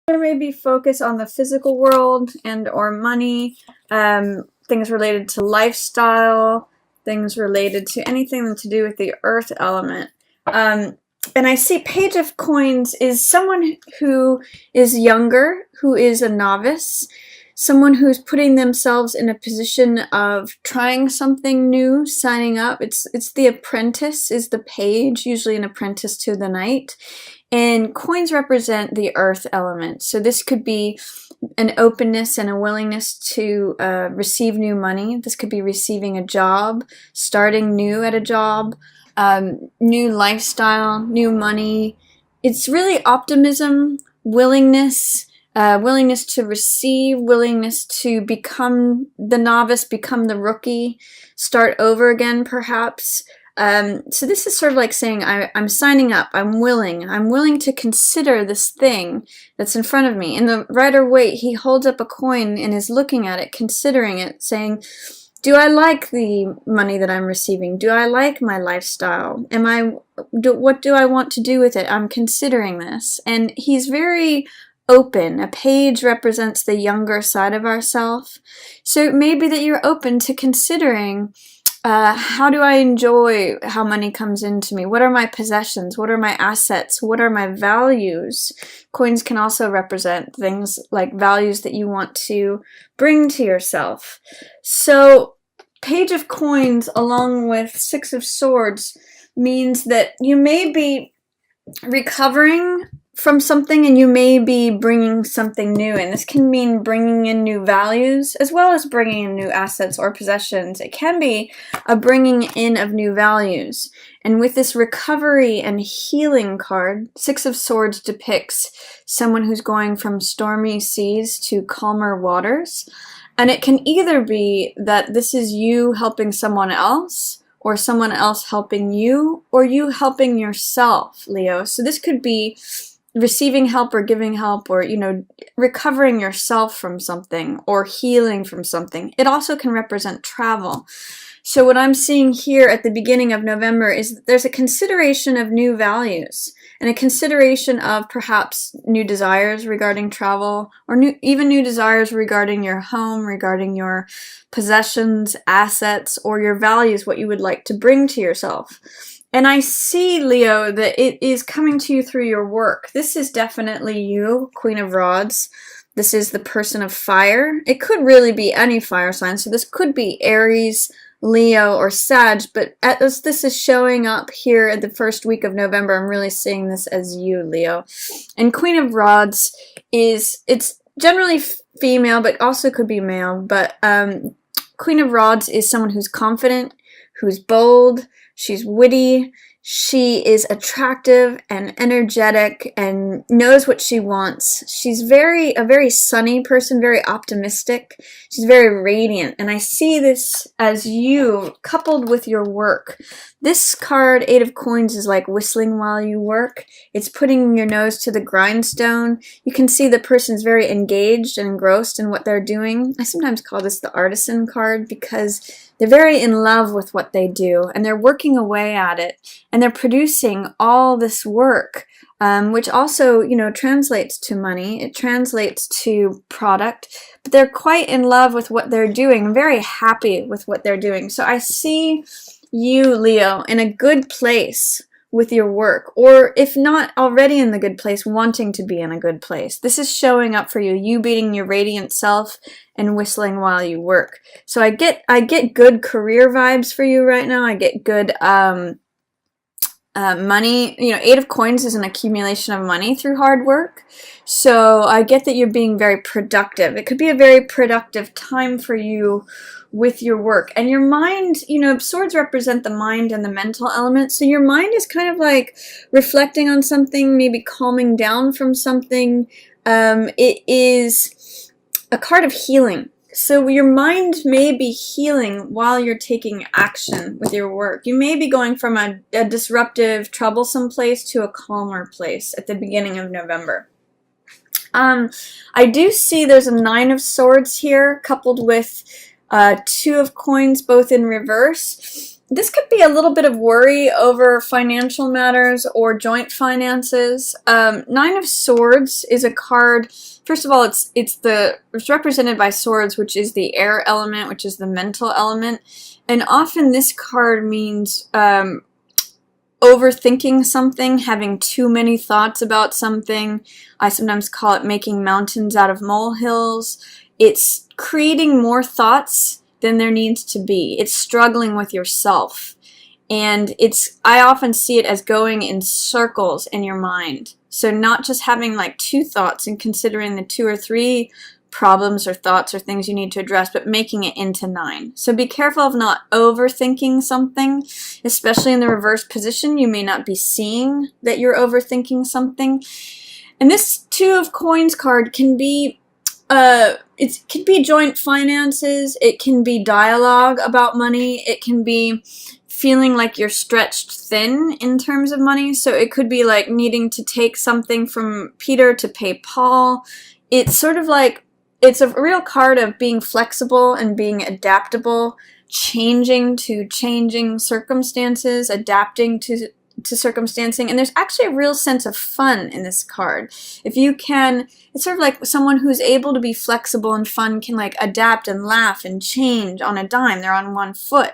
Or maybe focus on the physical world and or money, things related to lifestyle, things related to anything to do with the earth element. And I see Page of Coins is someone who is younger, who is a novice, someone who's putting themselves in a position of trying something new, signing up. It's the apprentice is the page, usually an apprentice to the knight. And coins represent the earth element. So this could be an openness and a willingness to receive new money. This could be receiving a job, starting new at a job, new lifestyle, new money. It's really optimism, willingness, willingness to receive, willingness to become the novice, become the rookie, start over again perhaps. So this is sort of like saying, I'm signing up, I'm willing to consider this thing that's in front of me. In the Rider-Waite, he holds up a coin and is looking at it, considering it, saying, do I like the money that I'm receiving? Do I like my lifestyle? What do I want to do with it? I'm considering this. And he's very open. A page represents the younger side of ourself. So it may be that you're open to considering, how do I enjoy how money comes into me? What are my possessions? What are my assets? What are my values? Coins can also represent things like values that you want to bring to yourself. So Page of Coins along with Six of Swords means that you may be recovering from something and you may be bringing something new in. This can mean bringing in new values as well as bringing in new assets or possessions. It can be a bringing in of new values. And with this recovery and healing card, Six of Swords depicts someone who's going from stormy seas to calmer waters. And it can either be that this is you helping someone else, or someone else helping you, or you helping yourself, Leo. So this could be receiving help or giving help, or, recovering yourself from something or healing from something. It also can represent travel. So what I'm seeing here at the beginning of November is that there's a consideration of new values and a consideration of perhaps new desires regarding travel, or even new desires regarding your home, regarding your possessions, assets, or your values, what you would like to bring to yourself. And I see, Leo, that it is coming to you through your work. This is definitely you, Queen of Rods. This is the person of fire. It could really be any fire sign. So this could be Aries, Leo, or Sag, but as this is showing up here at the first week of November, I'm really seeing this as you, Leo. And Queen of Rods it's generally female, but also could be male. But Queen of Rods is someone who's confident, who's bold, she's witty, she is attractive and energetic and knows what she wants. She's a very sunny person, very optimistic. She's very radiant. And I see this as you coupled with your work. This card, Eight of Coins, is like whistling while you work. It's putting your nose to the grindstone. You can see the person's very engaged and engrossed in what they're doing. I sometimes call this the artisan card because they're very in love with what they do, and they're working away at it, and they're producing all this work, which also, translates to money. It translates to product, but they're quite in love with what they're doing, very happy with what they're doing. So I see you, Leo, in a good place with your work, or if not already in the good place, wanting to be in a good place. This is showing up for you, you being your radiant self and whistling while you work. So I get good career vibes for you right now. I get good money. Eight of Coins is an accumulation of money through hard work. So I get that you're being very productive. It could be a very productive time for you with your work. And your mind, swords represent the mind and the mental element. So your mind is kind of like reflecting on something, maybe calming down from something. It is a card of healing. So your mind may be healing while you're taking action with your work. You may be going from a disruptive, troublesome place to a calmer place at the beginning of November. I do see there's a Nine of Swords here, coupled with Two of Coins, both in reverse. This could be a little bit of worry over financial matters or joint finances. Nine of Swords is a card. First of all, it's represented by swords, which is the air element, which is the mental element, and often this card means overthinking something, having too many thoughts about something. I sometimes call it making mountains out of molehills. It's creating more thoughts than there needs to be. It's struggling with yourself. And I often see it as going in circles in your mind. So not just having like two thoughts and considering the two or three problems or thoughts or things you need to address, but making it into 9. So be careful of not overthinking something, especially in the reverse position. You may not be seeing that you're overthinking something. And this Two of Coins card can be it can be joint finances, it can be dialogue about money, it can be feeling like you're stretched thin in terms of money. So it could be like needing to take something from Peter to pay Paul. It's sort of like, it's a real card of being flexible and being adaptable, changing to changing circumstances, adapting to circumstancing, and there's actually a real sense of fun in this card. If you can, it's sort of like someone who's able to be flexible and fun can like adapt and laugh and change on a dime. They're on one foot.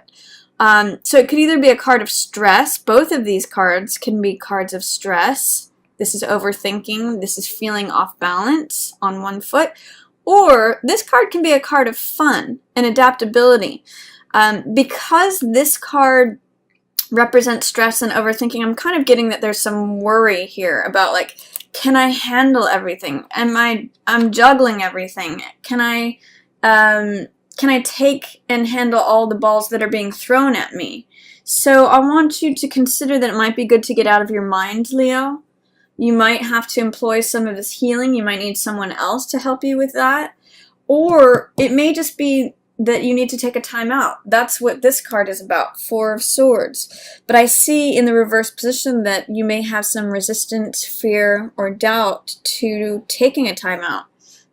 So it could either be a card of stress. Both of these cards can be cards of stress. This is overthinking. This is feeling off balance on one foot. Or this card can be a card of fun and adaptability. Because this card represents stress and overthinking, I'm kind of getting that there's some worry here about like, can I handle everything? I'm juggling everything. Can I take and handle all the balls that are being thrown at me? So I want you to consider that it might be good to get out of your mind, Leo. You might have to employ some of this healing. You might need someone else to help you with that. Or it may just be that you need to take a time out. That's what this card is about, Four of Swords. But I see in the reverse position that you may have some resistance, fear, or doubt to taking a time out.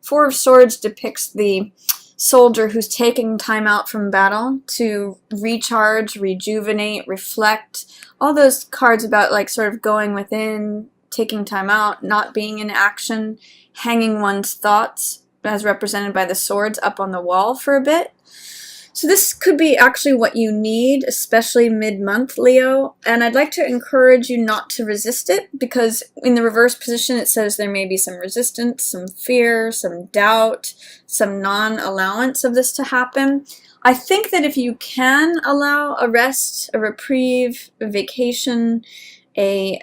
Four of Swords depicts the soldier who's taking time out from battle to recharge, rejuvenate, reflect. All those cards about like sort of going within, taking time out, not being in action, hanging one's thoughts, as represented by the swords, up on the wall for a bit. So this could be actually what you need, especially mid-month, Leo. And I'd like to encourage you not to resist it, because in the reverse position it says there may be some resistance, some fear, some doubt, some non-allowance of this to happen. I think that if you can allow a rest, a reprieve, a vacation, a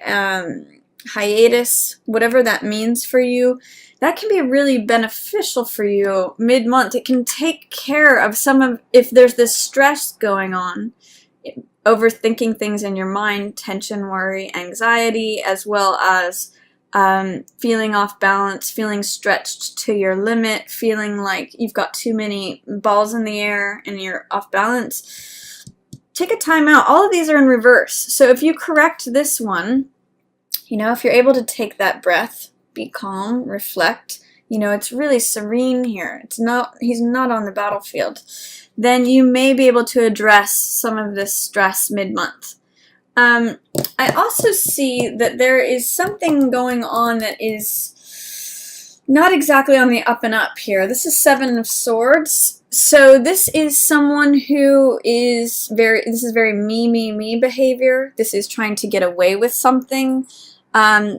hiatus, whatever that means for you, that can be really beneficial for you mid-month. It can take care of if there's this stress going on, overthinking things in your mind, tension, worry, anxiety, as well as feeling off balance, feeling stretched to your limit, feeling like you've got too many balls in the air and you're off balance. Take a time out. All of these are in reverse. So if you correct this one, if you're able to take that breath, be calm, reflect, it's really serene here. He's not on the battlefield. Then you may be able to address some of this stress mid-month. I also see that there is something going on that is not exactly on the up and up here. This is Seven of Swords. So this is someone who is this is very me behavior. This is trying to get away with something.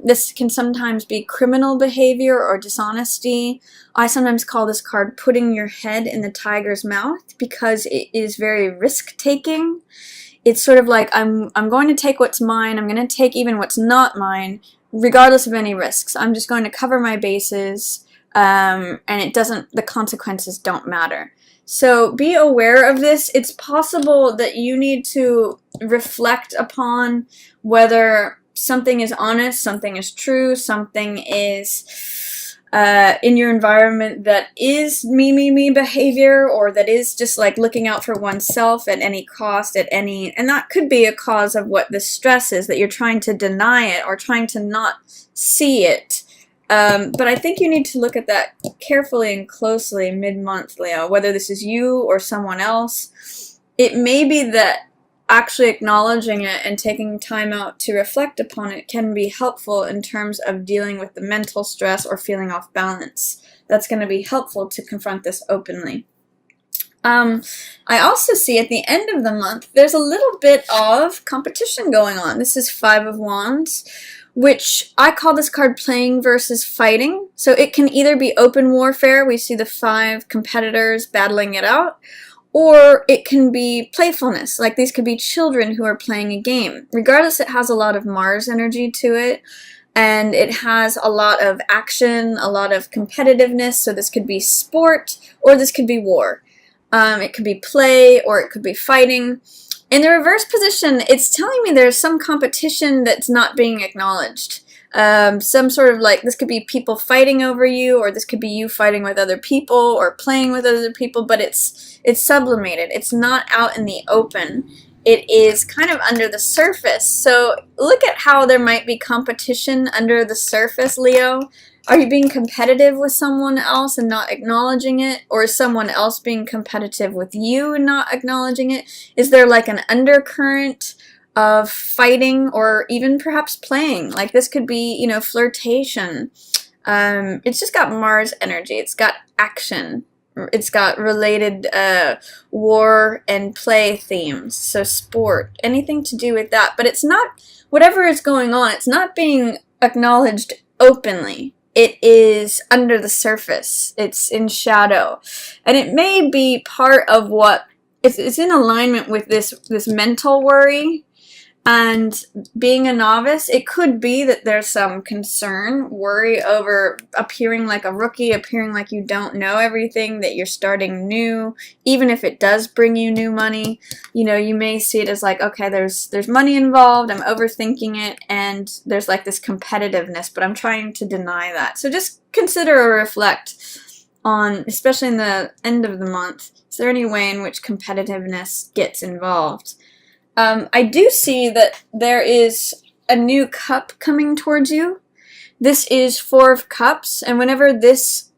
This can sometimes be criminal behavior or dishonesty. I sometimes call this card putting your head in the tiger's mouth, because it is very risk-taking. It's sort of like, I'm going to take what's mine, I'm going to take even what's not mine, regardless of any risks. I'm just going to cover my bases, and the consequences don't matter. So be aware of this. It's possible that you need to reflect upon whether something is honest, something is true, something is in your environment that is me behavior, or that is just like looking out for oneself at any cost, and that could be a cause of what the stress is, that you're trying to deny it or trying to not see it. But I think you need to look at that carefully and closely mid-month, Leo, whether this is you or someone else. It may be that actually acknowledging it and taking time out to reflect upon it can be helpful in terms of dealing with the mental stress or feeling off balance. That's going to be helpful to confront this openly. I also see at the end of the month, there's a little bit of competition going on. This is Five of Wands, which I call this card playing versus fighting. So it can either be open warfare, we see the 5 competitors battling it out, or it can be playfulness, like these could be children who are playing a game. Regardless, it has a lot of Mars energy to it, and it has a lot of action, a lot of competitiveness, so this could be sport, or this could be war. It could be play, or it could be fighting. In the reverse position, it's telling me there's some competition that's not being acknowledged. Some sort of like, this could be people fighting over you, or this could be you fighting with other people, or playing with other people, but it's sublimated. It's not out in the open. It is kind of under the surface. So look at how there might be competition under the surface, Leo. Are you being competitive with someone else and not acknowledging it? Or is someone else being competitive with you and not acknowledging it? Is there like an undercurrent of fighting or even perhaps playing? Like this could be, you know, flirtation. It's just got Mars energy. It's got action. It's got related war and play themes. So sport, anything to do with that. But it's not, whatever is going on, it's not being acknowledged openly. It is under the surface. It's in shadow. And it may be part of what, it's in alignment with this mental worry. And being a novice, it could be that there's some concern, worry over appearing like a rookie, appearing like you don't know everything, that you're starting new, even if it does bring you new money. You know, you may see it as like, okay, there's money involved, I'm overthinking it, and there's like this competitiveness, but I'm trying to deny that. So just consider or reflect on, especially in the end of the month, is there any way in which competitiveness gets involved? I do see that there is a new cup coming towards you. This is 4 of Cups, and whenever this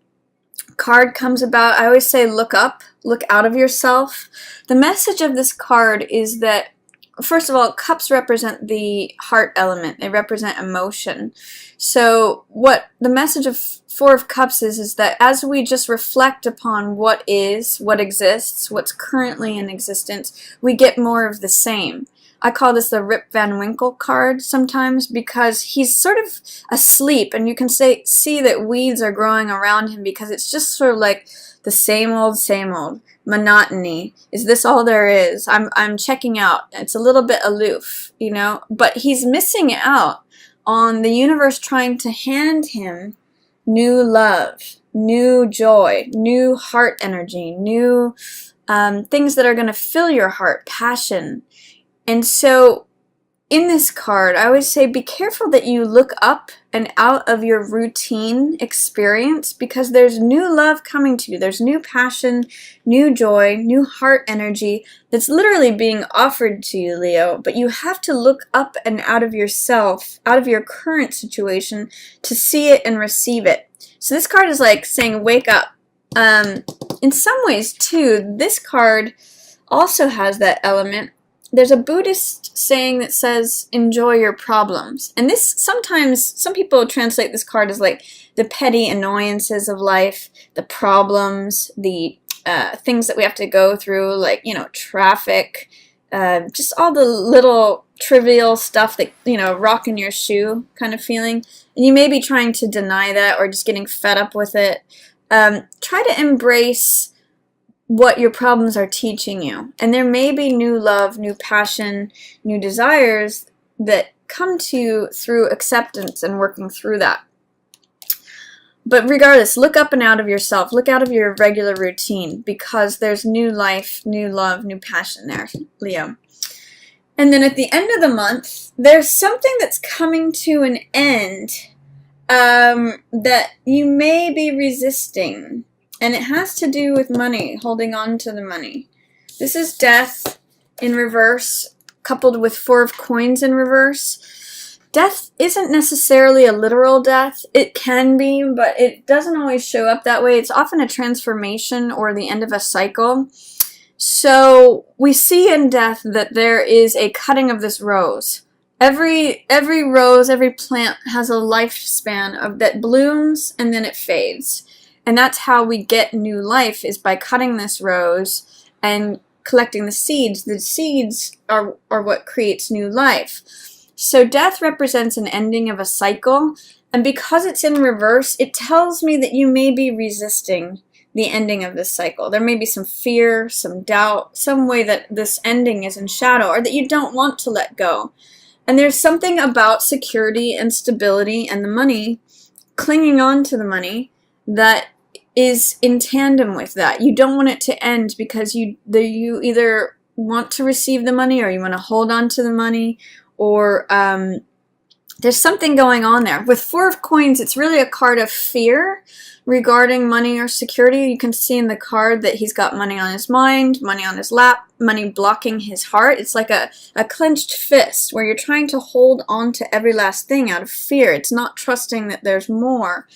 card comes about, I always say look up, look out of yourself. The message of this card is that, first of all, cups represent the heart element. They represent emotion. So what the message of 4 of Cups is that as we just reflect upon what is, what exists, what's currently in existence, we get more of the same. I call this the Rip Van Winkle card sometimes because he's sort of asleep, and you can see that weeds are growing around him because it's just sort of like the same old monotony. Is this all there is? I'm checking out. It's a little bit aloof, you know, but he's missing out on the universe trying to hand him new love, new joy, new heart energy, new things that are going to fill your heart, passion. And so in this card, I always say be careful that you look up and out of your routine experience, because there's new love coming to you. There's new passion, new joy, new heart energy that's literally being offered to you, Leo. But you have to look up and out of yourself, out of your current situation, to see it and receive it. So this card is like saying, wake up. In some ways, too, this card also has that element. There's a Buddhist saying that says, enjoy your problems. And this, sometimes, some people translate this card as like the petty annoyances of life, the problems, the things that we have to go through, like, you know, traffic, just all the little trivial stuff that, you know, rock in your shoe kind of feeling. And you may be trying to deny that or just getting fed up with it. Try to embrace what your problems are teaching you. And there may be new love, new passion, new desires that come to you through acceptance and working through that. But regardless, look up and out of yourself. Look out of your regular routine, because there's new life, new love, new passion there, Leo. And then at the end of the month, there's something that's coming to an end that you may be resisting. And it has to do with money, holding on to the money. This is Death in reverse, coupled with 4 of Coins in reverse. Death isn't necessarily a literal death. It can be, but it doesn't always show up that way. It's often a transformation or the end of a cycle. So we see in death that there is a cutting of this rose. Every rose, every plant has a lifespan of that blooms and then it fades. And that's how we get new life, is by cutting this rose and collecting the seeds. The seeds are what creates new life. So death represents an ending of a cycle, and because it's in reverse, it tells me that you may be resisting the ending of this cycle. There may be some fear, some doubt, some way that this ending is in shadow, or that you don't want to let go. And there's something about security and stability and the money, clinging on to the money, that is in tandem with that. You don't want it to end because you either want to receive the money or you want to hold on to the money, or there's something going on there. With Four of Coins, it's really a card of fear regarding money or security. You can see in the card that he's got money on his mind, money on his lap, money blocking his heart. It's like a clenched fist where you're trying to hold on to every last thing out of fear. It's not trusting that there's more.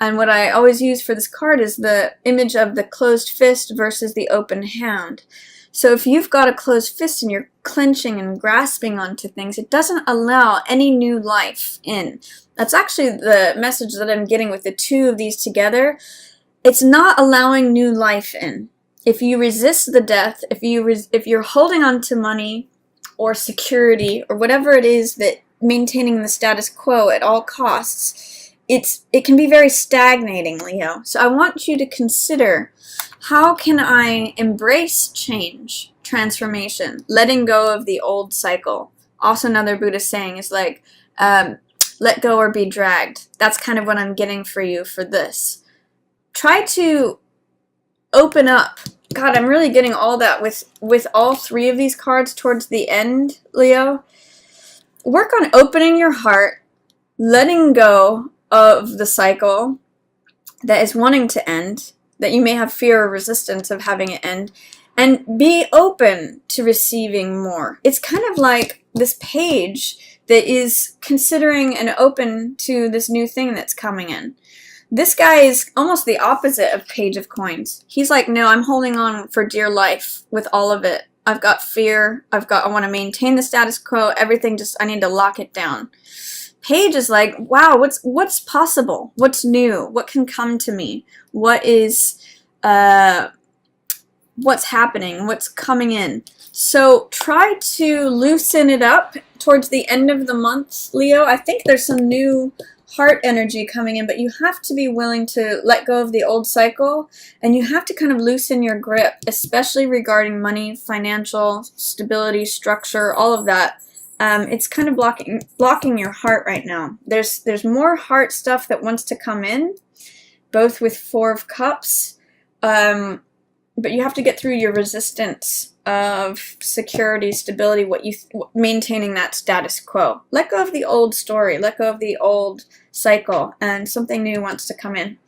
And what I always use for this card is the image of the closed fist versus the open hand. So if you've got a closed fist and you're clenching and grasping onto things, it doesn't allow any new life in. That's actually the message that I'm getting with the two of these together. It's not allowing new life in. If you resist the death, if you're holding on to money or security or whatever it is, that maintaining the status quo at all costs, it can be very stagnating, Leo. So I want you to consider, how can I embrace change, transformation, letting go of the old cycle? Also, another Buddhist saying is like, let go or be dragged. That's kind of what I'm getting for you for this. Try to open up. God, I'm really getting all that with all three of these cards towards the end, Leo. Work on opening your heart, letting go of the cycle that is wanting to end, that you may have fear or resistance of having it end, and be open to receiving more. It's kind of like this page that is considering and open to this new thing that's coming in. This guy is almost the opposite of Page of Coins. He's like, no, I'm holding on for dear life with all of it. I've got fear. I want to maintain the status quo. Everything, I need to lock it down. Page is like, wow, what's possible? What's new? What can come to me? What is, what's happening? What's coming in? So try to loosen it up towards the end of the month, Leo. I think there's some new heart energy coming in, but you have to be willing to let go of the old cycle, and you have to kind of loosen your grip, especially regarding money, financial stability, structure, all of that. It's kind of blocking your heart right now. There's more heart stuff that wants to come in, both with Four of Cups, but you have to get through your resistance of security, stability, maintaining that status quo. Let go of the old story, let go of the old cycle, and something new wants to come in.